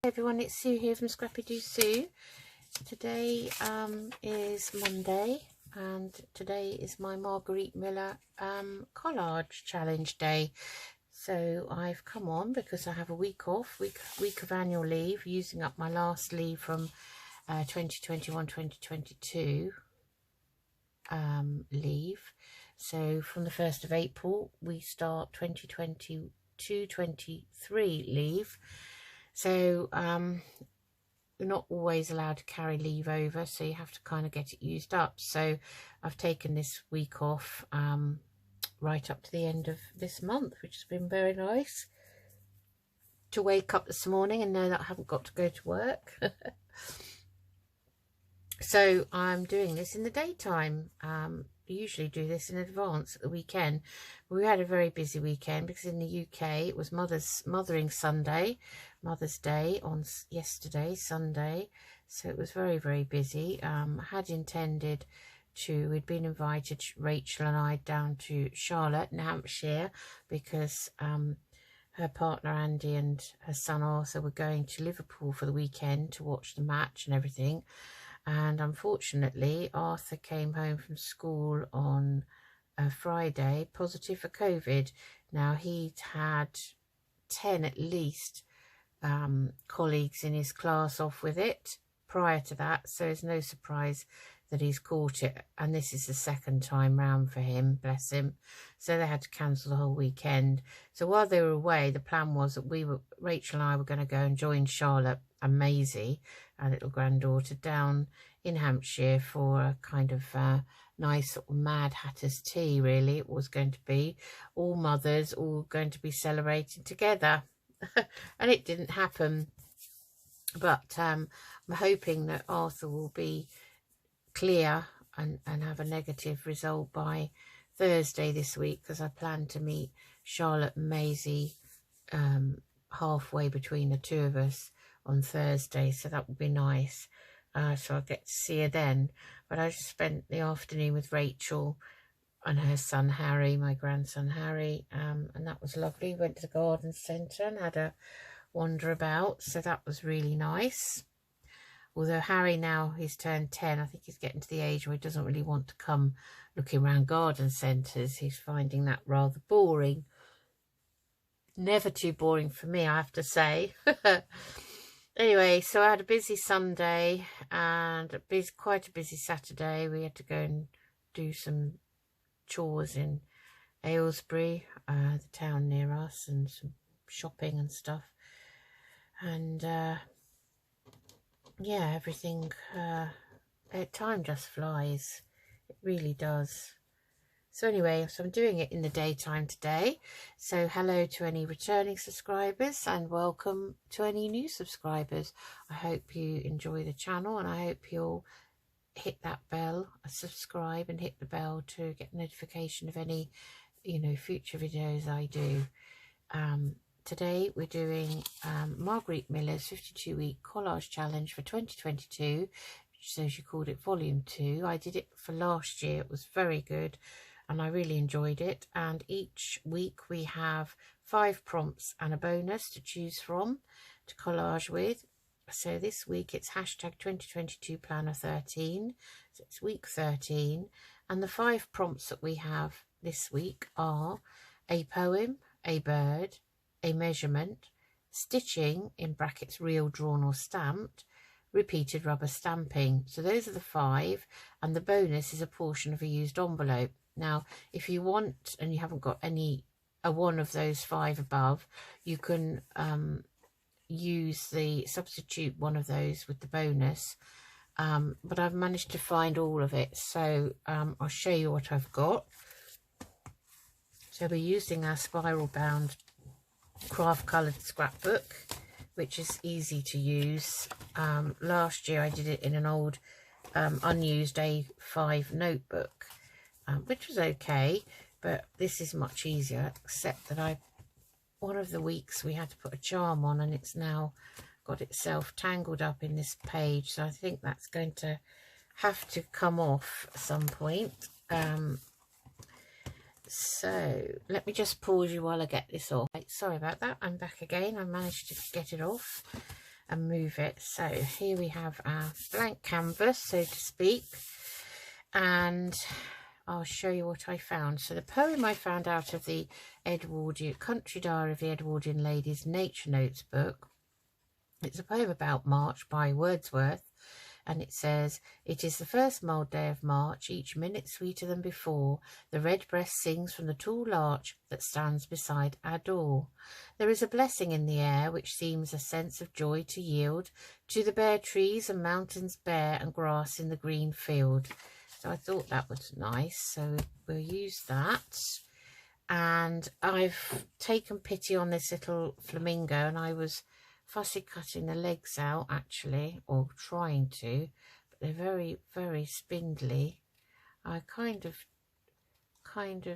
Hey everyone, it's Sue here from Scrappy Doo Sue. Today is Monday and today is my Margarete Miller collage challenge day. So I've come on because I have a week off, week of annual leave, using up my last leave from 2021-2022 leave. So from the 1st of April we start 2022-23 leave. So you're not always allowed to carry leave over, so you have to kind of get it used up. So I've taken this week off right up to the end of this month, which has been very nice to wake up this morning and know that I haven't got to go to work. So I'm doing this in the daytime. I usually do this in advance at the weekend. We had a very busy weekend because in the UK it was Mother's Day on yesterday, Sunday. So it was very, very busy. I had intended to, we'd been invited, Rachel and I, down to Charlotte in Hampshire because her partner Andy and her son Arthur were going to Liverpool for the weekend to watch the match and everything. And unfortunately, Arthur came home from school on Friday positive for COVID. Now, he'd had 10 at least colleagues in his class off with it prior to that. So it's no surprise that he's caught it. And this is the second time round for him, bless him. So they had to cancel the whole weekend. So while they were away, the plan was that Rachel and I were going to go and join Charlotte and Maisie, our little granddaughter, down in Hampshire for a kind of nice sort of Mad Hatter's tea, really. It was going to be all mothers all going to be celebrating together. And it didn't happen. But I'm hoping that Arthur will be clear and have a negative result by Thursday this week, because I plan to meet Charlotte and Maisie halfway between the two of us on Thursday, so that would be nice. So I'll get to see her then. But I just spent the afternoon with Rachel and her son Harry, my grandson Harry, and that was lovely. Went to the garden centre and had a wander about, so that was really nice. Although Harry, now he's turned 10, I think he's getting to the age where he doesn't really want to come looking around garden centres. He's finding that rather boring. Never too boring for me, I have to say. Anyway, so I had a busy Sunday and quite a busy Saturday. We had to go and do some chores in Aylesbury, the town near us, and some shopping and stuff. And yeah, everything, time just flies. It really does. So anyway, so I'm doing it in the daytime today. So hello to any returning subscribers and welcome to any new subscribers. I hope you enjoy the channel and I hope you'll hit that bell, subscribe and hit the bell to get notification of any, future videos I do. Today we're doing Margarete Miller's 52-week collage challenge for 2022. So she called it Volume 2. I did it for last year. It was very good. And I really enjoyed it. And each week we have 5 prompts and a bonus to choose from to collage with. So this week it's hashtag 2022 planner 13. So it's week 13. And the 5 prompts that we have this week are a poem, a bird, a measurement, stitching in brackets real, drawn or stamped, repeated rubber stamping. So those are the 5. And the bonus is a portion of a used envelope. Now, if you want and you haven't got one of those 5 above, you can substitute one of those with the bonus. But I've managed to find all of it, so I'll show you what I've got. So we're using our spiral bound craft coloured scrapbook, which is easy to use. Last year I did it in an old unused A5 notebook. Which was okay, but this is much easier, except that one of the weeks we had to put a charm on and it's now got itself tangled up in this page, so I think that's going to have to come off at some point. So let me just pause you while I get this off. Sorry about that, I'm back again. I managed to get it off. and move it. So here we have our blank canvas, so to speak, and I'll show you what I found. So the poem I found out of the Edwardian Country Diary of the Edwardian Ladies Nature Notes book. It's a poem about March by Wordsworth, and it says, "It is the first mild day of March, each minute sweeter than before. The redbreast sings from the tall larch that stands beside our door. There is a blessing in the air which seems a sense of joy to yield to the bare trees and mountains bare and grass in the green field." So I thought that was nice, so we'll use that. And I've taken pity on this little flamingo, and I was fussy cutting the legs out actually, or trying to, but they're very, very spindly. I kind of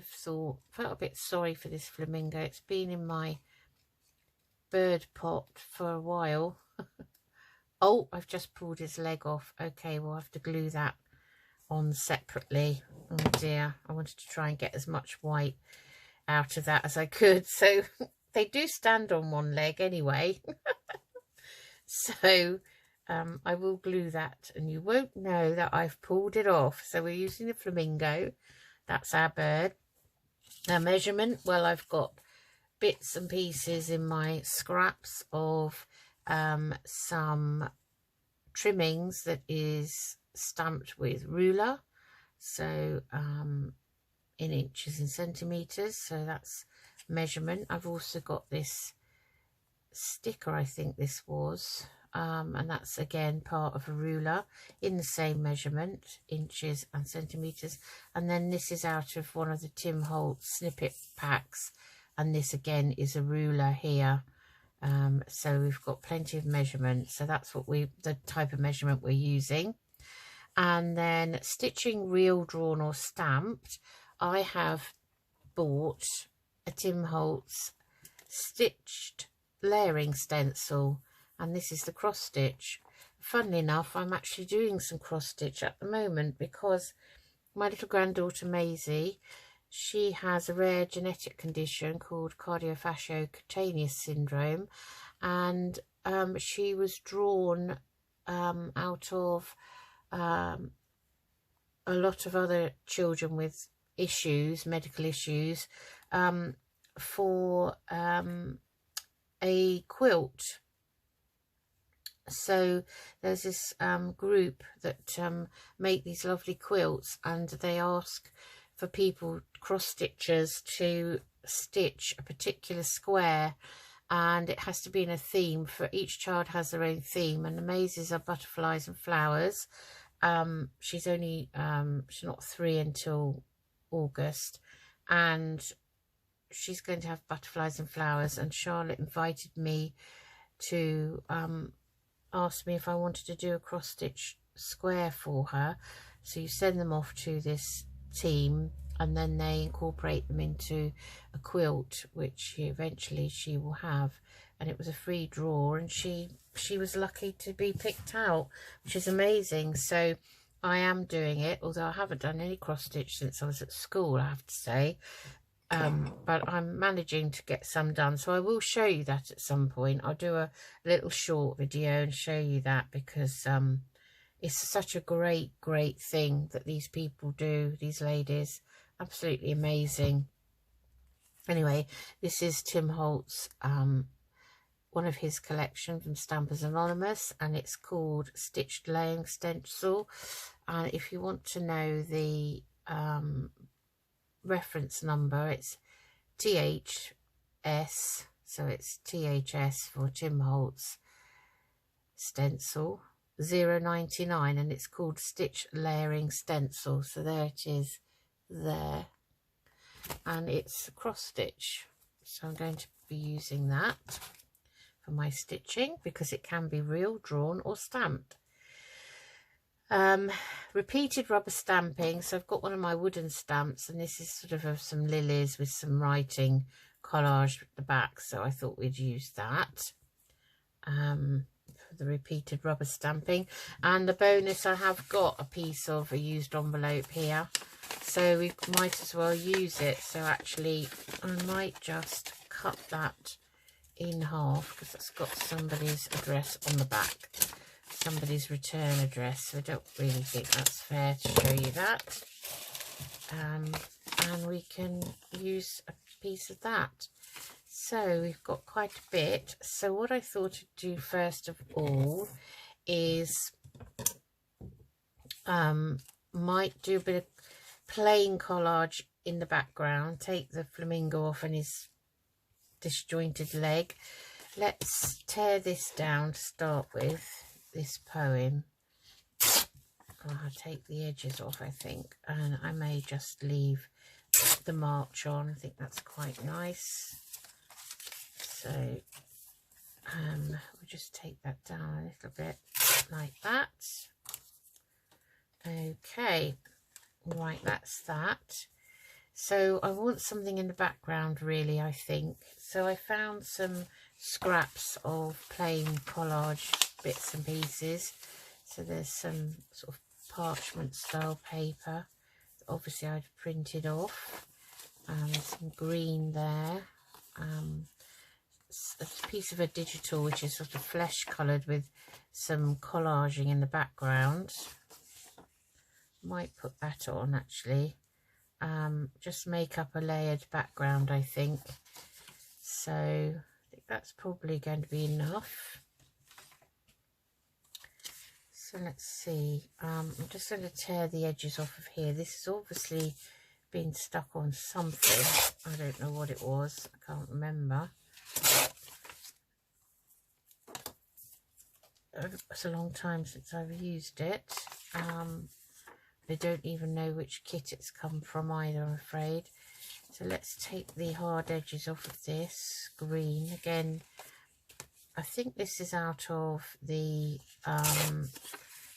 felt a bit sorry for this flamingo. It's been in my bird pot for a while. Oh, I've just pulled his leg off. Okay, we'll have to glue that on separately. Oh dear, I wanted to try and get as much white out of that as I could. So they do stand on one leg anyway. So I will glue that, and you won't know that I've pulled it off. So we're using the flamingo. That's our bird. Our measurement, well, I've got bits and pieces in my scraps of some trimmings that is stamped with ruler, so in inches and centimeters, so that's measurement. I've also got this sticker, I think this was, and that's again part of a ruler in the same measurement, inches and centimeters. And then this is out of one of the Tim Holtz snippet packs, and this again is a ruler here. So we've got plenty of measurement, so that's what the type of measurement we're using. And then stitching real drawn or stamped, I have bought a Tim Holtz stitched layering stencil, and this is the cross stitch. Funnily enough, I'm actually doing some cross stitch at the moment because my little granddaughter Maisie, she has a rare genetic condition called cardiofasciocutaneous syndrome, and she was drawn out of a lot of other children with issues, medical issues, for a quilt. So there's this group that make these lovely quilts, and they ask for people, cross stitchers, to stitch a particular square, and it has to be in a theme. For each child has their own theme, and the mazes are butterflies and flowers. She's not 3 until August, and she's going to have butterflies and flowers, and Charlotte invited me to ask me if I wanted to do a cross stitch square for her. So you send them off to this team, and then they incorporate them into a quilt, which eventually she will have. And it was a free draw, and she was lucky to be picked out, which is amazing. So I am doing it, although I haven't done any cross stitch since I was at school, I have to say. But I'm managing to get some done, so I will show you that at some point. I'll do a little short video and show you that, because it's such a great thing that these people do, these ladies. Absolutely amazing. Anyway, this is Tim Holtz, one of his collection from Stampers Anonymous, and it's called Stitched Laying Stencil. And if you want to know the reference number, it's THS, so it's THS for Tim Holtz stencil 099, and it's called Stitch Layering Stencil. So there it is there, and it's cross stitch, so I'm going to be using that for my stitching because it can be real, drawn or stamped. Repeated rubber stamping, so I've got one of my wooden stamps, and this is sort of some lilies with some writing collage at the back, so I thought we'd use that for the repeated rubber stamping. And the bonus, I have got a piece of a used envelope here, so we might as well use it. So actually I might just cut that in half because it's got somebody's address on the back, somebody's return address, so I don't really think that's fair to show you that. And we can use a piece of that. So we've got quite a bit. So what I thought I'd do first of all is might do a bit of plain collage in the background, take the flamingo off and his disjointed leg. Let's tear this down to start with, this poem. I'll take the edges off, I think, and I may just leave the march on. I think that's quite nice. So we'll just take that down a little bit like that. Okay, right, that's that. So I want something in the background really, I think. So I found some scraps of plain collage bits and pieces. So there's some sort of parchment style paper. Obviously I've printed off. There's some green there. A piece of a digital which is sort of flesh coloured with some collaging in the background. Might put that on actually. Just make up a layered background, I think. So I think that's probably going to be enough. So let's see. I'm just going to tear the edges off of here. This has obviously been stuck on something. I don't know what it was. I can't remember. It's a long time since I've used it. I don't even know which kit it's come from either, I'm afraid. So let's take the hard edges off of this green. Again, I think this is out of the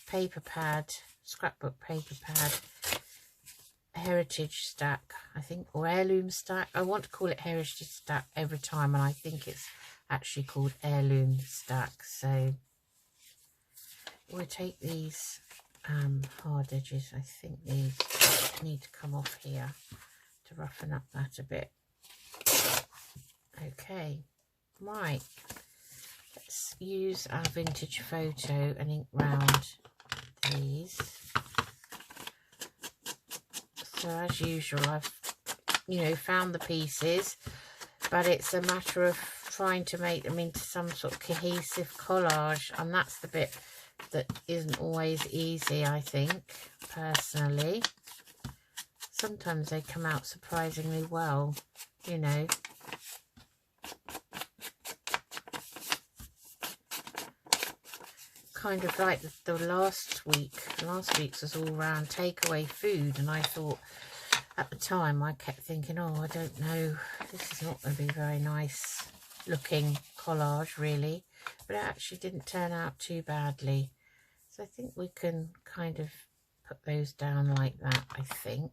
paper pad, scrapbook paper pad, heritage stack, I think, or heirloom stack. I want to call it heritage stack every time, and I think it's actually called heirloom stack. So we'll take these hard edges. I think these need to come off here to roughen up that a bit. Okay, right, let's use our vintage photo and ink round these. So as usual, I've found the pieces, but it's a matter of trying to make them into some sort of cohesive collage, and that's the bit that isn't always easy, I think, personally. Sometimes they come out surprisingly well, you know. Kind of like the last week's was all around takeaway food, and I thought at the time, I kept thinking, oh, I don't know, this is not going to be very nice looking collage really, but it actually didn't turn out too badly. So I think we can kind of put those down like that, I think.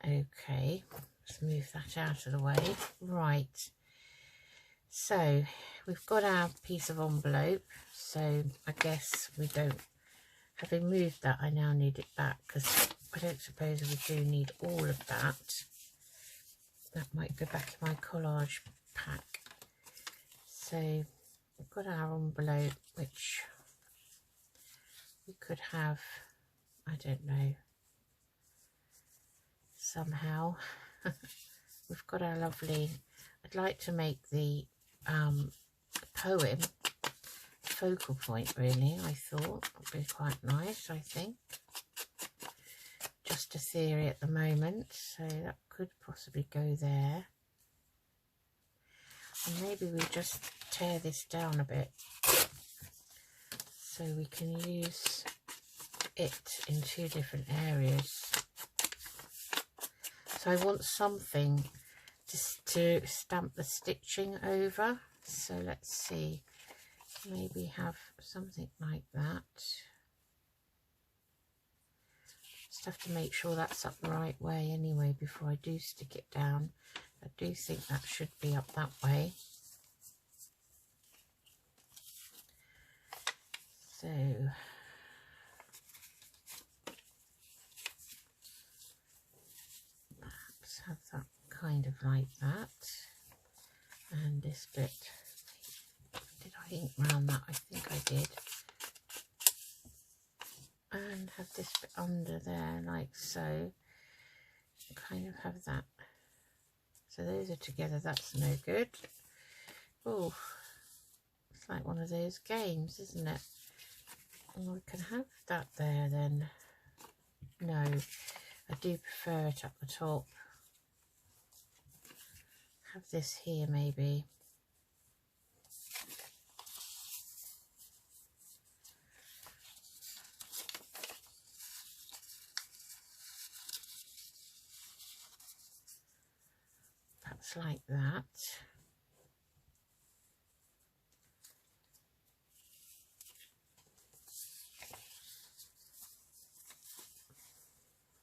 Okay, let's move that out of the way. Right, so we've got our piece of envelope, so I guess we don't, having moved that, I now need it back, because I don't suppose we do need all of that. That might go back in my collage pack. So we've got our envelope, which we could have, I don't know, somehow. We've got our lovely, I'd like to make the poem focal point really. I thought would be quite nice, I think. Just a theory at the moment, so that could possibly go there. And maybe we just tear this down a bit so we can use it in two different areas. So I want something just to stamp the stitching over. So let's see, maybe have something like that. Just have to make sure that's up the right way anyway before I do stick it down. I do think that should be up that way. So perhaps have that kind of like that, and this bit. Did I ink round that? I think I did. And have this bit under there like so. Kind of have that. So those are together, that's no good. Oh, it's like one of those games, isn't it? Oh, we can have that there then. No, I do prefer it up the top. Have this here maybe. Perhaps like that.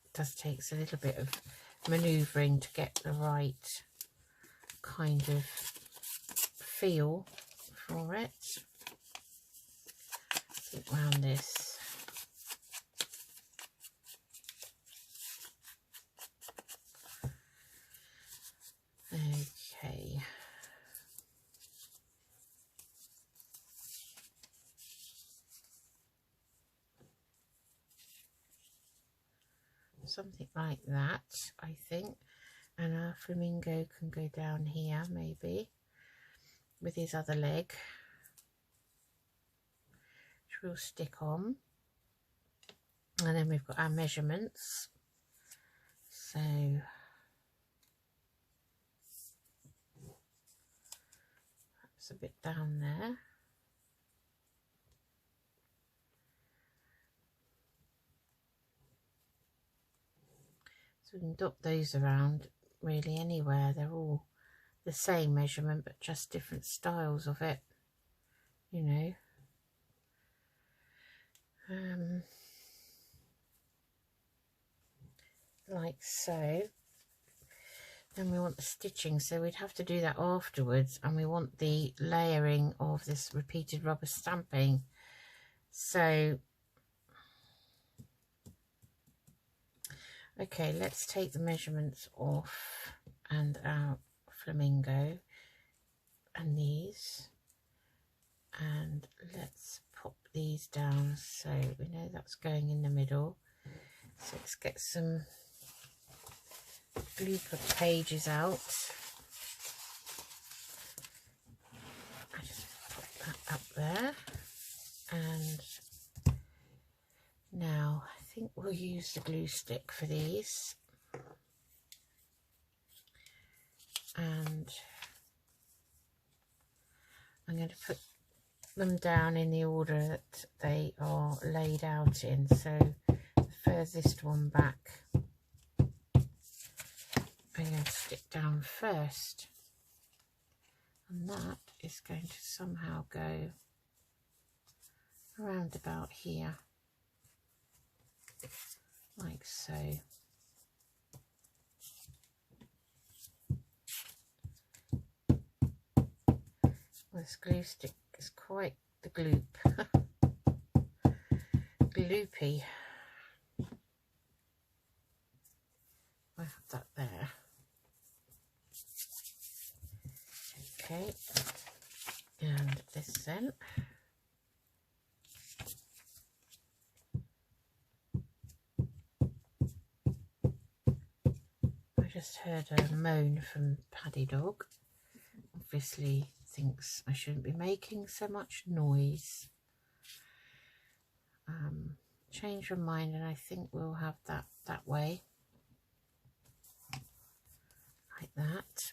It does take a little bit of manoeuvring to get the right kind of feel for it. Keep round this. Okay. Something like that, I think. And our flamingo can go down here maybe with his other leg, which we'll stick on. And then we've got our measurements. So that's a bit down there. So we can dot those around really anywhere. They're all the same measurement but just different styles of it, you know. Like so. Then we want the stitching, so we'd have to do that afterwards, and we want the layering of this repeated rubber stamping. So okay, let's take the measurements off and our flamingo and these, and let's pop these down so we know that's going in the middle. So let's get some gluebook pages out. I just pop that up there, and now I think we'll use the glue stick for these, and I'm going to put them down in the order that they are laid out in. So the furthest one back I'm going to stick down first, and that is going to somehow go around about here, like so. This glue stick is quite the gloop. Gloopy. I have that there. Okay, and this then. I just heard a moan from Paddy Dog. Obviously thinks I shouldn't be making so much noise. Change her mind, and I think we'll have that way, like that.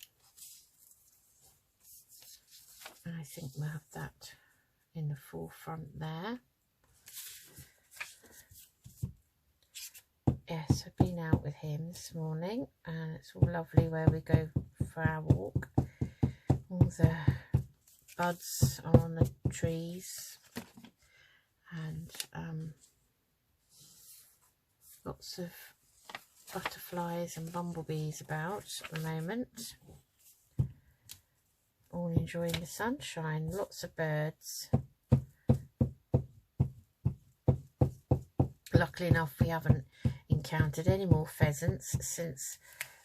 And I think we'll have that in the forefront there. Yes, I've been out with him this morning, and it's all lovely where we go for our walk. All the buds are on the trees, and lots of butterflies and bumblebees about at the moment. All enjoying the sunshine, lots of birds. Luckily enough, we haven't encountered any more pheasants since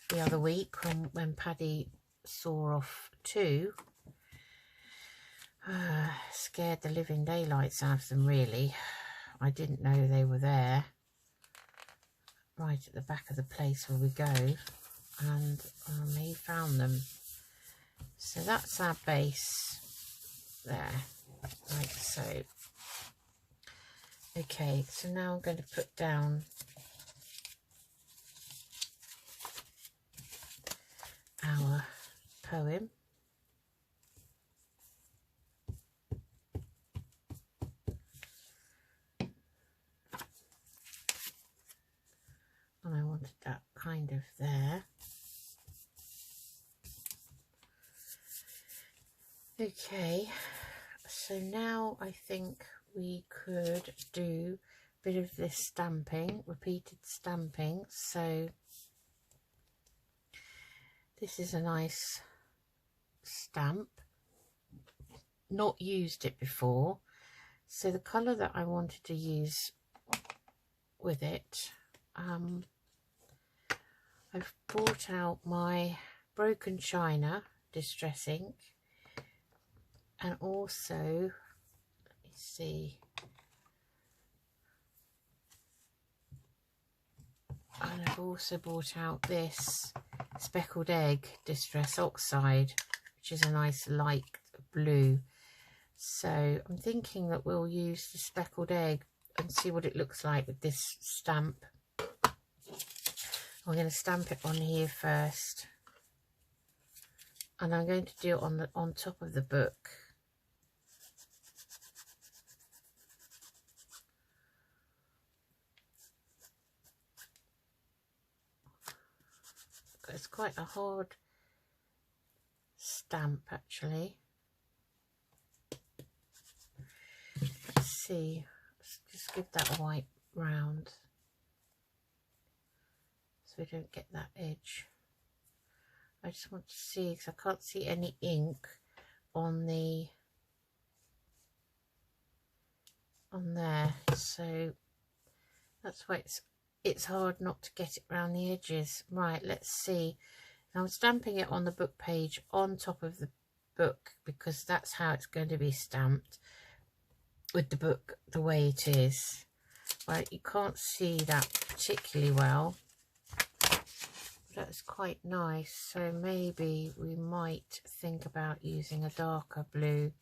the other week when Paddy saw off 2. Scared the living daylights out of them, really. I didn't know they were there. Right at the back of the place where we go. And he found them. So that's our base there. Like so. Okay, so now I'm going to put down our poem. And I wanted that kind of there. Okay, so now I think we could do a bit of this stamping, repeated stamping. So this is a nice stamp, not used it before. So the colour that I wanted to use with it, I've brought out my Broken China Distress ink, and also, let me see, and I've also brought out this Speckled Egg Distress Oxide, which is a nice light blue. So I'm thinking that we'll use the Speckled Egg and see what it looks like with this stamp. I'm going to stamp it on here first, and I'm going to do it on top of the book. It's quite a hard stamp, actually. Let's see, let's just give that a wipe round so we don't get that edge. I just want to see, because I can't see any ink on there, so that's why it's hard not to get it around the edges. Right, let's see. Now I'm stamping it on the book page on top of the book, because that's how it's going to be stamped with the book the way it is. Well, you can't see that particularly well. That's quite nice, so maybe we might think about using a darker blue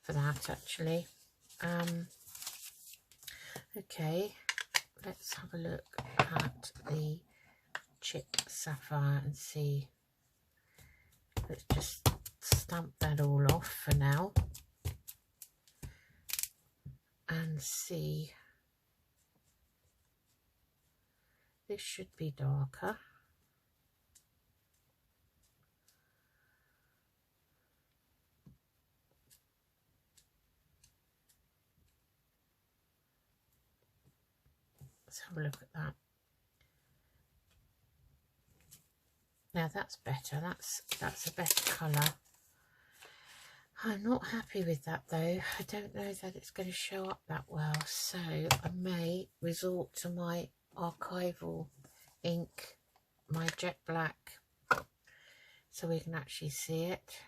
for that, actually. Okay, let's have a look at the chip sapphire and see. Let's just stamp that all off for now and see. This should be darker. Let's have a look at that. Now that's better. That's a better colour. I'm not happy with that though. I don't know that it's going to show up that well, so I may resort to my archival ink, my jet black, so we can actually see it.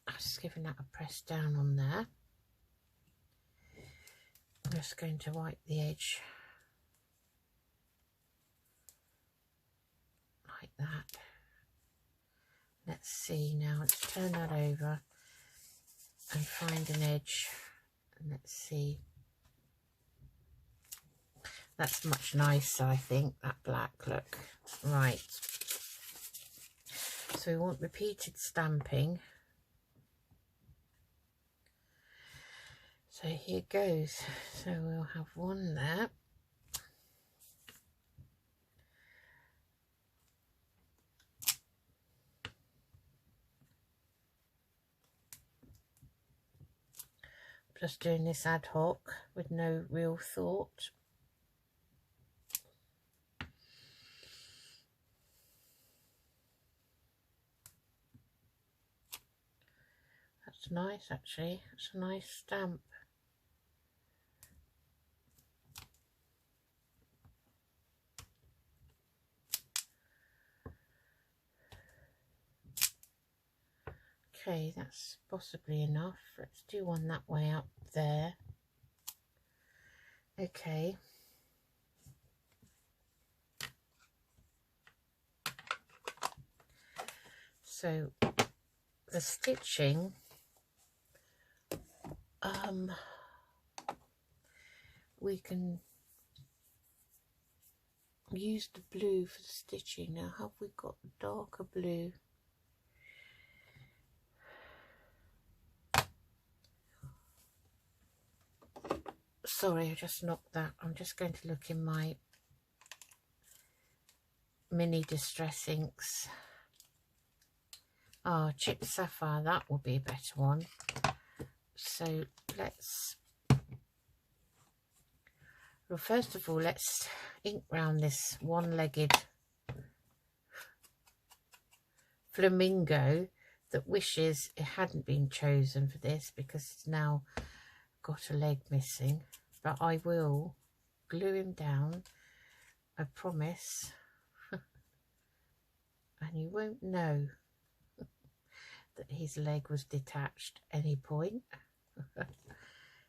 I'm just giving that a press down on there. I'm just going to wipe the edge like that. Let's see now, let's turn that over and find an edge, and let's see. That's much nicer, I think, that black look. Right, so we want repeated stamping. So here goes. So we'll have one there. Just doing this ad hoc with no real thought. That's nice, actually. It's a nice stamp. Okay, that's possibly enough. Let's do one that way up there. Okay. So the stitching, we can use the blue for the stitching. Now, have we got darker blue? Sorry, I just knocked that. I'm just going to look in my mini distress inks. Oh, Chip Sapphire, that will be a better one. So let's, well, first of all, let's ink round this one-legged flamingo that wishes it hadn't been chosen for this because it's now got a leg missing. But I will glue him down, I promise, and you won't know that his leg was detached at any point.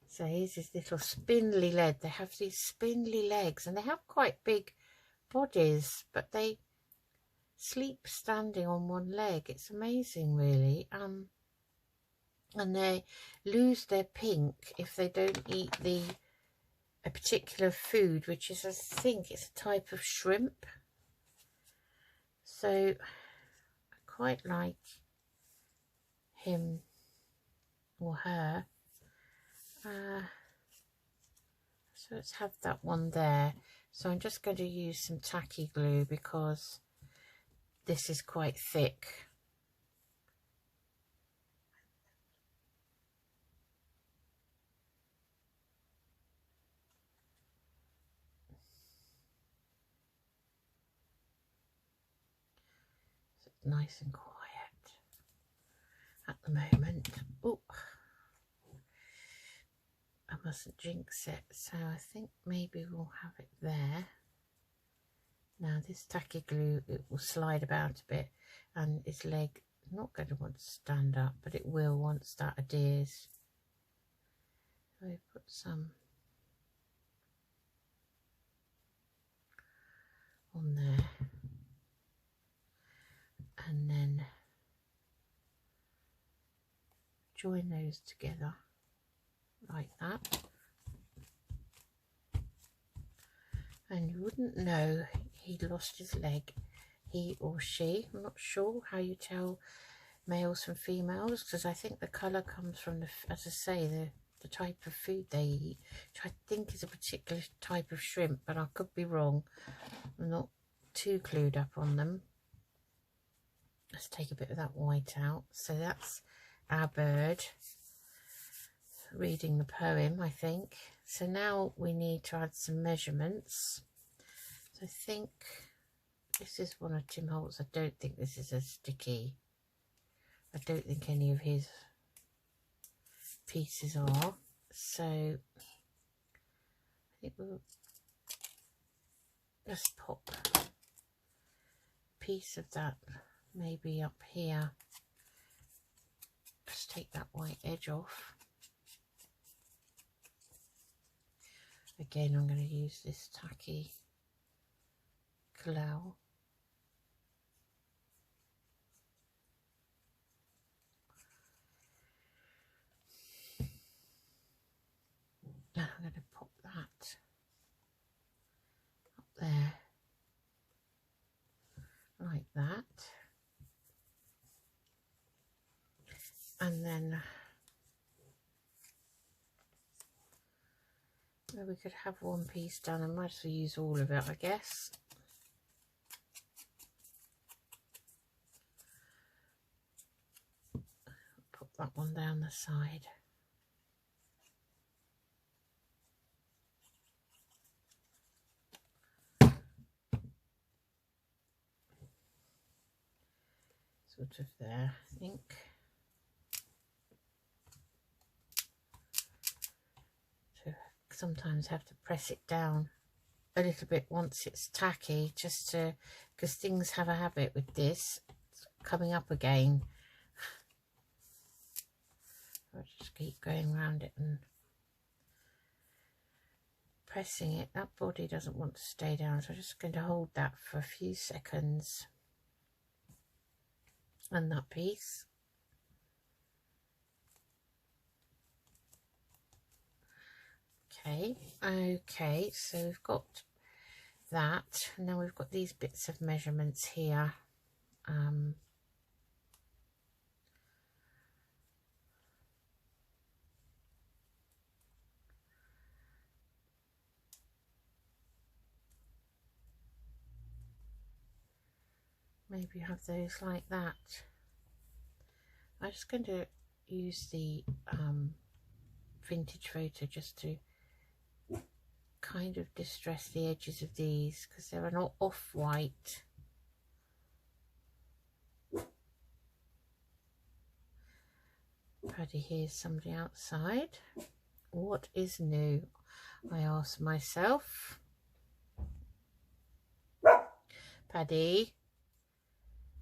So here's his little spindly leg. They have these spindly legs and they have quite big bodies, but they sleep standing on one leg. It's amazing, really. And they lose their pink if they don't eat a particular food, which is, I think it's a type of shrimp. So I quite like him or her. So let's have that one there. So I'm just going to use some tacky glue because this is quite thick. So it's nice and quiet at the moment. Oh, I mustn't jinx it, so I think maybe we'll have it there. Now this tacky glue, it will slide about a bit and his leg not going to want to stand up, but it will once that adheres. So we put some on there and then join those together like that, and you wouldn't know he'd lost his leg, he or she. I'm not sure how you tell males from females, because I think the colour comes from the, as I say, the type of food they eat, which I think is a particular type of shrimp, but I could be wrong. I'm not too clued up on them. Let's take a bit of that white out. So that's our bird reading the poem, I think. So now we need to add some measurements. So I think this is one of Tim Holt's. I don't think this is a sticky. I don't think any of his pieces are. So I think we'll just pop a piece of that maybe up here. Just take that white edge off. Again, I'm going to use this tacky glue. Now I'm going to pop that up there like that, and then we could have one piece done. I might as well use all of it, I guess. Put that one down the side. Sort of there, I think. So sometimes have to press it down a little bit once it's tacky, just to, because things have a habit with this coming up again. keep going around it and pressing it. That body doesn't want to stay down, so I'm just going to hold that for a few seconds. And that piece. Okay, so we've got that, and then we've got these bits of measurements here. Maybe have those like that. I'm just going to use the vintage photo just to kind of distress the edges of these, because they're not off-white. Paddy hears somebody outside. What is new? I ask myself. Paddy,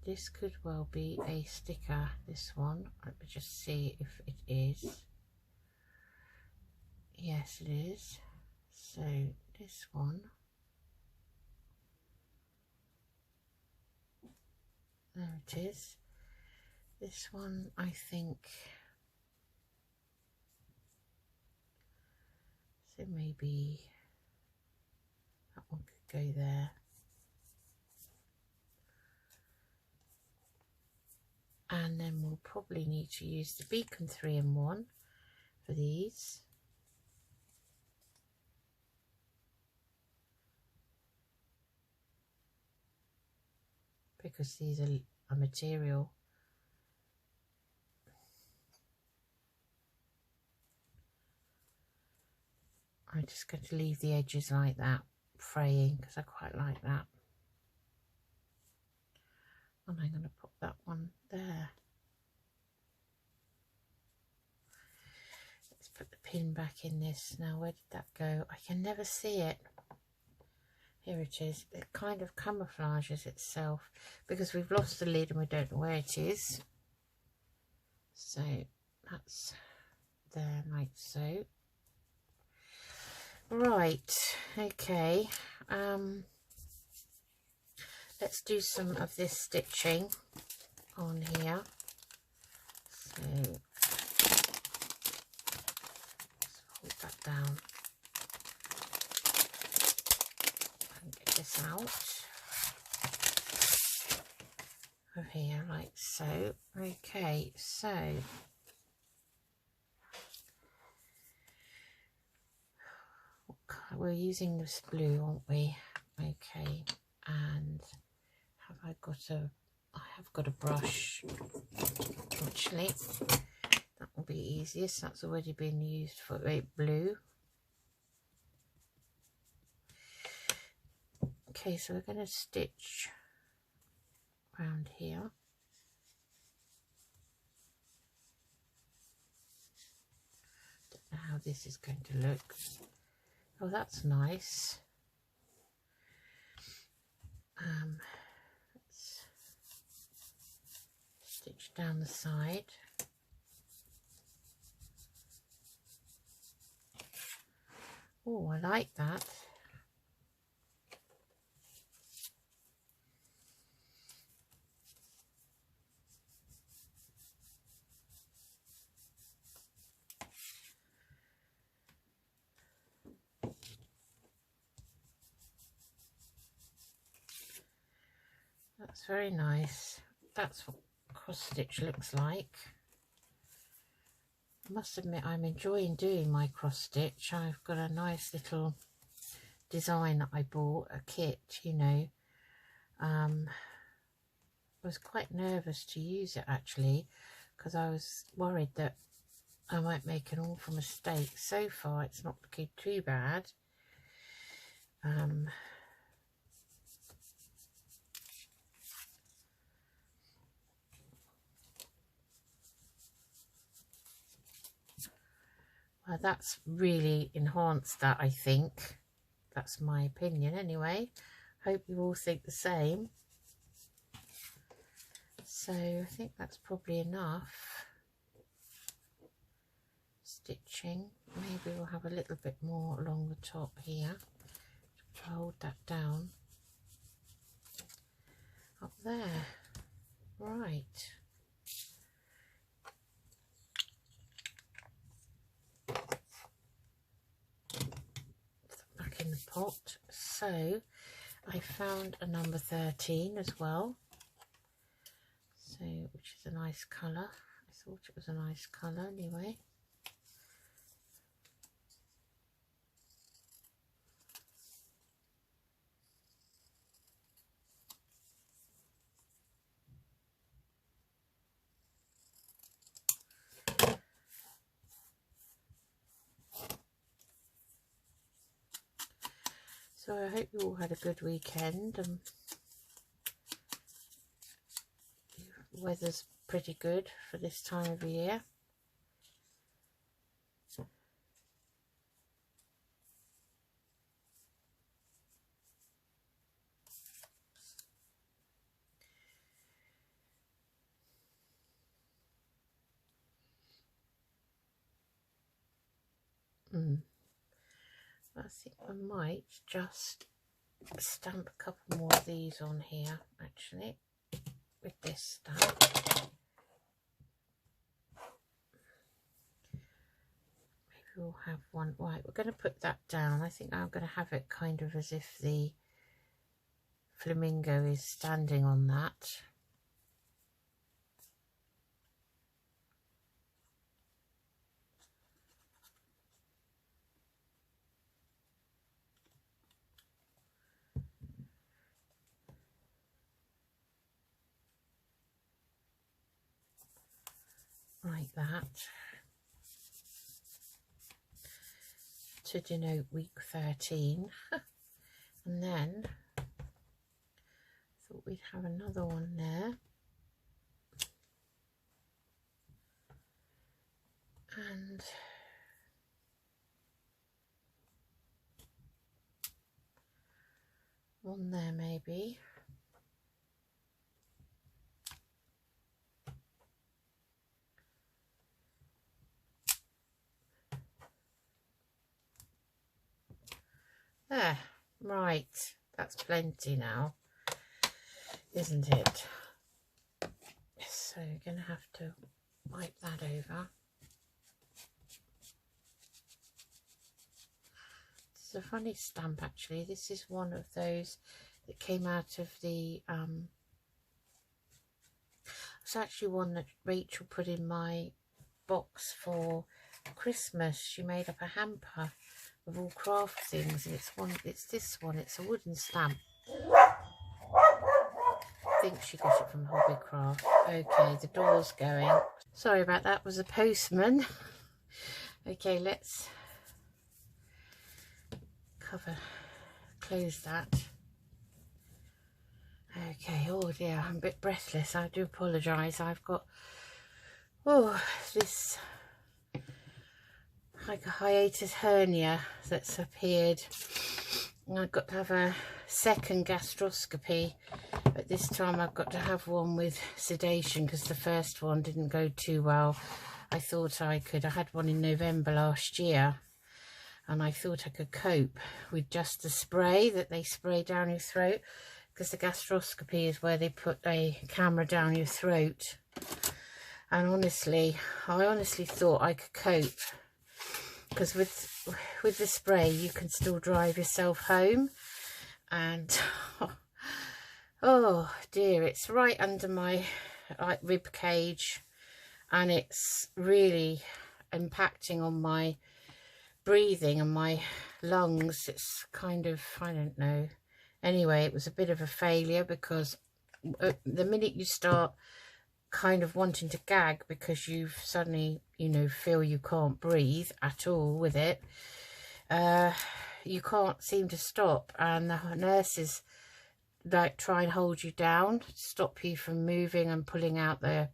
this could well be a sticker, this one. Let me just see if it is. Yes, it is. So this one, there it is. This one, I think, so maybe that one could go there. And then we'll probably need to use the Beacon 3-in-1 for these. Because these are a material. I'm just going to leave the edges like that, fraying, because I quite like that. And I'm going to put that one there. Let's put the pin back in this. Now, where did that go? I can never see it. Here it is. It kind of camouflages itself because we've lost the lid and we don't know where it is. So that's there like so. Right, okay. Let's do some of this stitching on here. So let's hold that down. This out of here like so. Okay, so we're using this blue, aren't we? Okay, and I have got a brush actually. That will be easiest. That's already been used for blue. Okay, so we're going to stitch around here. Don't know how this is going to look. Oh, that's nice. Let's stitch down the side. Oh, I like that. That's very nice. That's what cross stitch looks like. I must admit I'm enjoying doing my cross stitch. I've got a nice little design that I bought, a kit, you know. I was quite nervous to use it actually because I was worried that I might make an awful mistake. So far it's not looking too bad. Well, that's really enhanced that, I think. That's my opinion anyway. Hope you all think the same. So I think that's probably enough. stitching. Maybe we'll have a little bit more along the top here to hold that down. Up there. Right. Back in the pot. So I found a number 13 as well. So, which is a nice colour. I thought it was a nice colour anyway. So I hope you all had a good weekend. The weather's pretty good for this time of year. I think I might just stamp a couple more of these on here, actually, with this stamp. Maybe we'll have one. Right, we're going to put that down. I think I'm going to have it kind of as if the flamingo is standing on that. Like that, to denote week 13. And then I thought we'd have another one there, and one there maybe. There, right, that's plenty now, isn't it? So you're going to have to wipe that over. This is a funny stamp actually. This is one of those that came out of the, it's actually one that Rachel put in my box for Christmas. She made up a hamper of all craft things, and it's this one. It's a wooden stamp. I think she got it from Hobbycraft. Okay, the door's going. Sorry about that, was a postman. Okay, let's close that. Okay, oh dear, I'm a bit breathless. I do apologise. I've got, this like a hiatus hernia that's appeared. And I've got to have a second gastroscopy, but this time I've got to have one with sedation because the first one didn't go too well. I thought I could. I had one in November last year, and I thought I could cope with just the spray that they spray down your throat, because the gastroscopy is where they put a camera down your throat. And honestly, I honestly thought I could cope, because with the spray you can still drive yourself home. And oh dear, it's right under my rib cage, and it's really impacting on my breathing and my lungs. It's kind of, I don't know. Anyway, it was a bit of a failure, because the minute you start kind of wanting to gag because you've suddenly, you know, feel you can't breathe at all with it, you can't seem to stop, and the nurses like try and hold you down, stop you from moving and pulling out the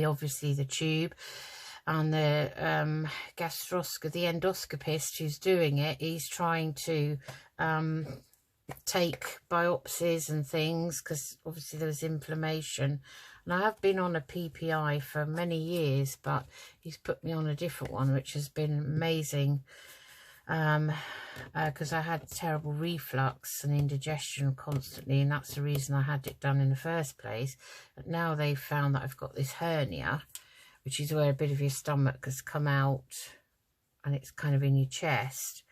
obviously the tube. And the the endoscopist who's doing it, he's trying to take biopsies and things, because obviously there was inflammation. And I have been on a PPI for many years, but he's put me on a different one, which has been amazing. Because I had terrible reflux and indigestion constantly, and that's the reason I had it done in the first place. But now they've found that I've got this hernia, which is where a bit of your stomach has come out, and it's kind of in your chest.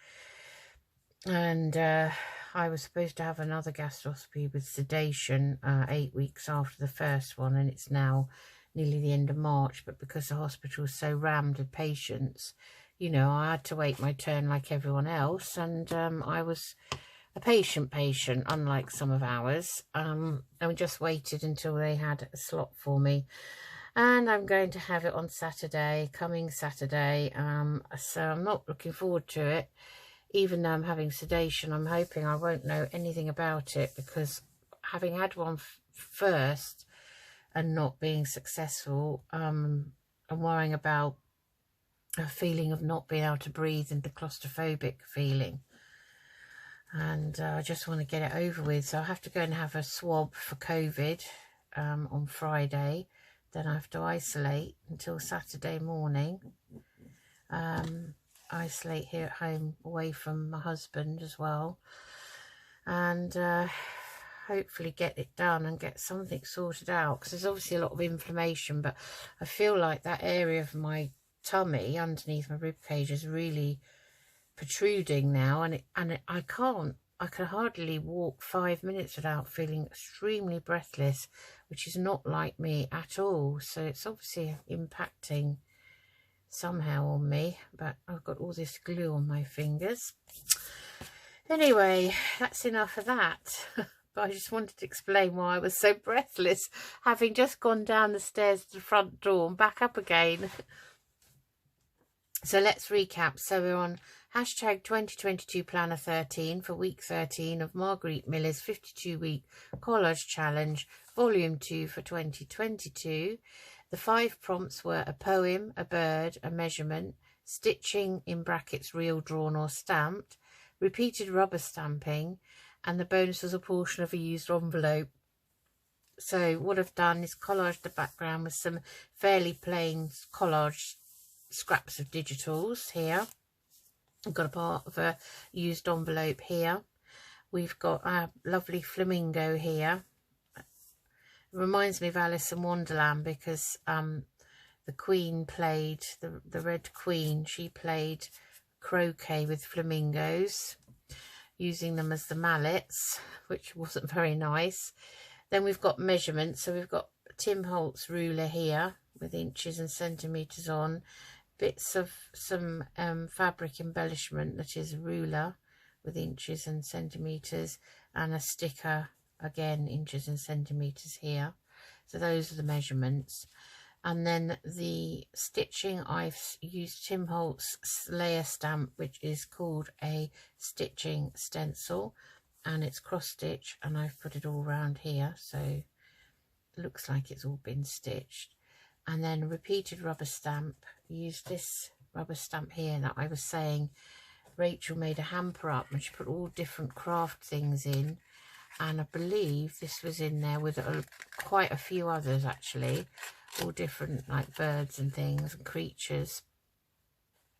And I was supposed to have another gastroscopy with sedation 8 weeks after the first one, and it's now nearly the end of March. But because the hospital is so rammed with patients, you know, I had to wait my turn like everyone else, and I was a patient, unlike some of ours. And we just waited until they had a slot for me. And I'm going to have it on Saturday, coming Saturday. So I'm not looking forward to it. Even though I'm having sedation, I'm hoping I won't know anything about it, because having had one first and not being successful, I'm worrying about a feeling of not being able to breathe and the claustrophobic feeling. And I just want to get it over with. So I have to go and have a swab for COVID on Friday. Then I have to isolate until Saturday morning. Isolate here at home, away from my husband as well, and hopefully get it done and get something sorted out, because there's obviously a lot of inflammation, but I feel like that area of my tummy underneath my rib cage is really protruding now, and I can hardly walk 5 minutes without feeling extremely breathless, which is not like me at all. So it's obviously impacting somehow on me, but I've got all this glue on my fingers. Anyway, that's enough of that. But I just wanted to explain why I was so breathless, having just gone down the stairs to the front door and back up again. So let's recap. So we're on hashtag 2022 Planner 13 for week 13 of Margarete Miller's 52-week collage challenge, volume 2 for 2022. The 5 prompts were a poem, a bird, a measurement, stitching in brackets real drawn or stamped, repeated rubber stamping, and the bonus was a portion of a used envelope. So what I've done is collaged the background with some fairly plain collage scraps of digitals here. I've got a part of a used envelope here. We've got a lovely flamingo here. It reminds me of Alice in Wonderland, because the Queen played, the Red Queen, she played croquet with flamingos, using them as the mallets, which wasn't very nice. Then we've got measurements. So we've got Tim Holtz ruler here with inches and centimetres on, bits of some fabric embellishment that is a ruler with inches and centimetres, and a sticker, again inches and centimetres here. So those are the measurements. And then the stitching, I've used Tim Holtz layer stamp, which is called a stitching stencil, and it's cross stitch, and I've put it all around here, so it looks like it's all been stitched. And then repeated rubber stamp, used this rubber stamp here that I was saying Rachel made a hamper up, and she put all different craft things in, and I believe this was in there with quite a few others actually, all different like birds and things and creatures.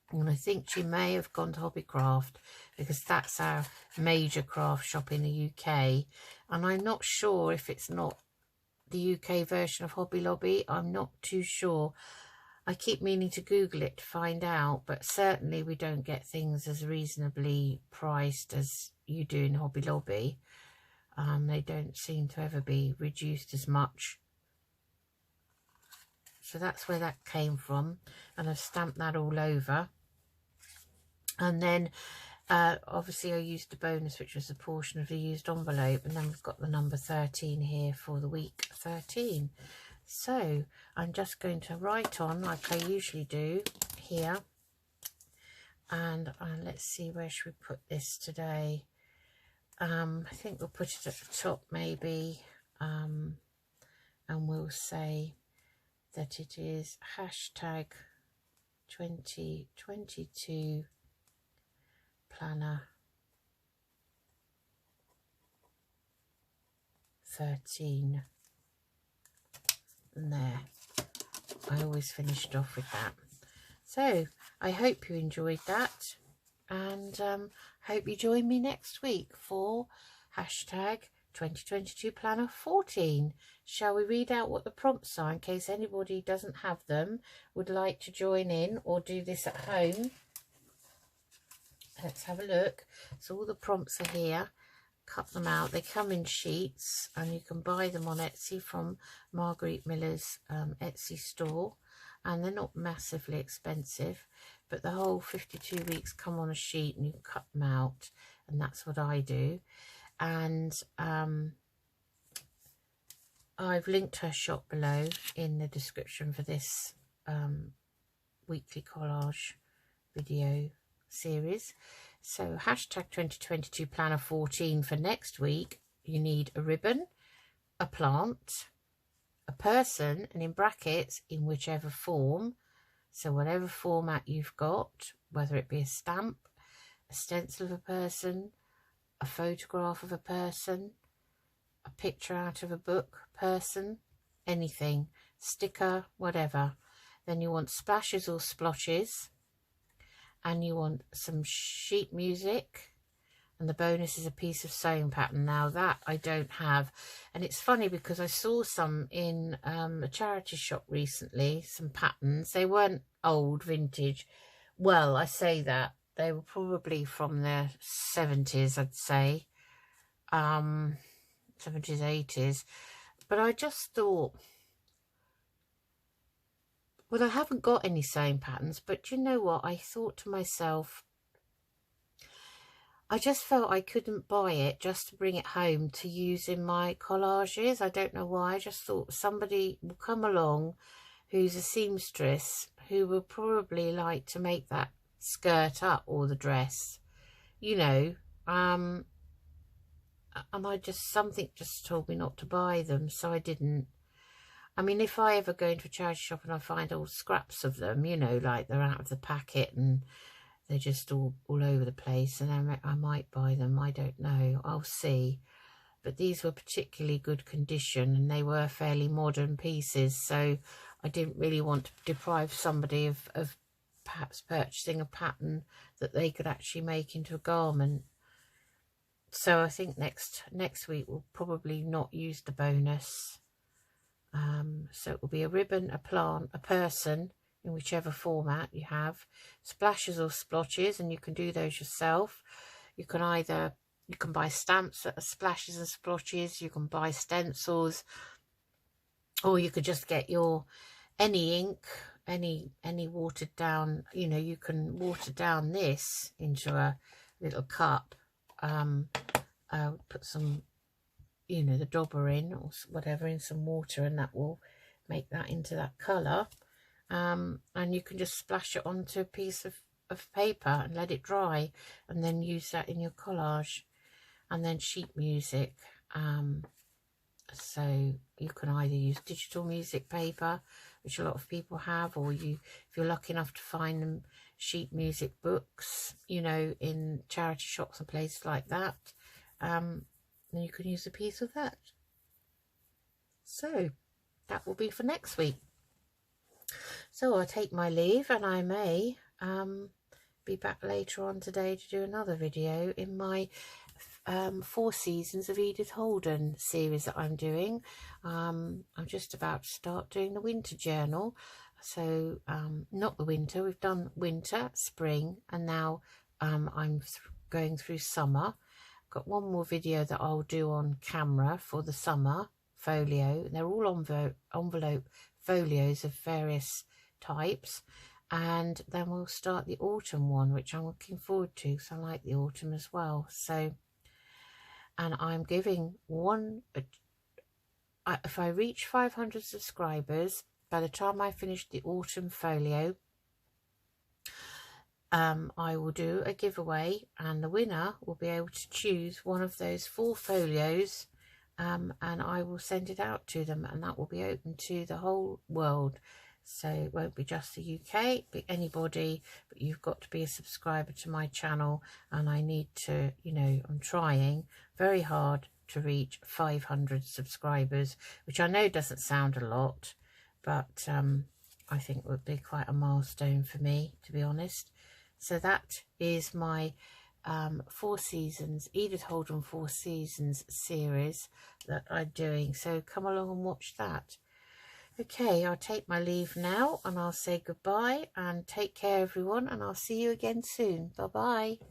And I think she may have gone to Hobbycraft, because that's our major craft shop in the UK, and I'm not sure if it's not the UK version of Hobby Lobby. I'm not too sure. I keep meaning to Google it to find out, but certainly we don't get things as reasonably priced as you do in Hobby Lobby. They don't seem to ever be reduced as much. So that's where that came from, and I've stamped that all over. And then obviously I used the bonus, which was a portion of the used envelope, and then we've got the number 13 here for the week 13. So I'm just going to write on like I usually do here, and let's see, where should we put this today? I think we'll put it at the top maybe, and we'll say that it is hashtag 2022 Planner 13. And there, I always finished off with that. So I hope you enjoyed that, and hope you join me next week for hashtag 2022 Planner 14. Shall we read out what the prompts are in case anybody doesn't have them, would like to join in or do this at home? Let's have a look. So all the prompts are here. Cut them out. They come in sheets and you can buy them on Etsy from Margarete Miller's Etsy store, and they're not massively expensive, but the whole 52 weeks come on a sheet and you can cut them out, and that's what I do. And I've linked her shop below in the description for this weekly collage video series. So hashtag 2022 Planner 14 for next week, you need a ribbon, a plant, a person, and in brackets, in whichever form, so whatever format you've got, whether it be a stamp, a stencil of a person, a photograph of a person, a picture out of a book, person, anything, sticker, whatever. Then you want splashes or splotches, and you want some sheet music, and the bonus is a piece of sewing pattern. Now that I don't have, and it's funny because I saw some in a charity shop recently, some patterns. They weren't old vintage, well, I say that, they were probably from the 70s, I'd say, 70s, 80s, but I just thought, well, I haven't got any sewing patterns, but you know what? I thought to myself, I just felt I couldn't buy it just to bring it home to use in my collages. I don't know why. I just thought somebody will come along who's a seamstress who will probably like to make that skirt up or the dress, you know. And I just, something just told me not to buy them, so I didn't. I mean, if I ever go into a charity shop and I find old scraps of them, you know, like they're out of the packet and they're just all over the place, and I might buy them. I don't know. I'll see. But these were particularly good condition and they were fairly modern pieces, so I didn't really want to deprive somebody of perhaps purchasing a pattern that they could actually make into a garment. So I think next week we'll probably not use the bonus. So it will be a ribbon, a plant, a person, in whichever format you have, splashes or splotches, and you can do those yourself. You can buy stamps that are splashes and splotches, you can buy stencils, or you could just get your any ink, any watered down, you know, you can water down this into a little cup, put some, you know, the dauber in or whatever in some water, and that will make that into that colour. And you can just splash it onto a piece of paper and let it dry, and then use that in your collage. And then sheet music, so you can either use digital music paper, which a lot of people have, or if you're lucky enough to find them sheet music books, you know, in charity shops and places like that, then you can use a piece of that. So that will be for next week. So I'll take my leave, and I may be back later on today to do another video in my 4 seasons of Edith Holden series that I'm doing. I'm just about to start doing the winter journal. So not the winter, we've done winter, spring, and now I'm going through summer. I've got one more video that I'll do on camera for the summer folio. They're all envelope folios of various types, and then we'll start the autumn one, which I'm looking forward to because I like the autumn as well. So, and I'm giving one, if I reach 500 subscribers by the time I finish the autumn folio, I will do a giveaway, and the winner will be able to choose one of those 4 folios, and I will send it out to them, and that will be open to the whole world. So it won't be just the UK, but anybody, but you've got to be a subscriber to my channel, and I need to, you know, I'm trying very hard to reach 500 subscribers, which I know doesn't sound a lot, but I think it would be quite a milestone for me, to be honest. So that is my 4 seasons, Edith Holden 4 seasons series that I'm doing. So come along and watch that. Okay, I'll take my leave now and I'll say goodbye and take care everyone, and I'll see you again soon. Bye bye.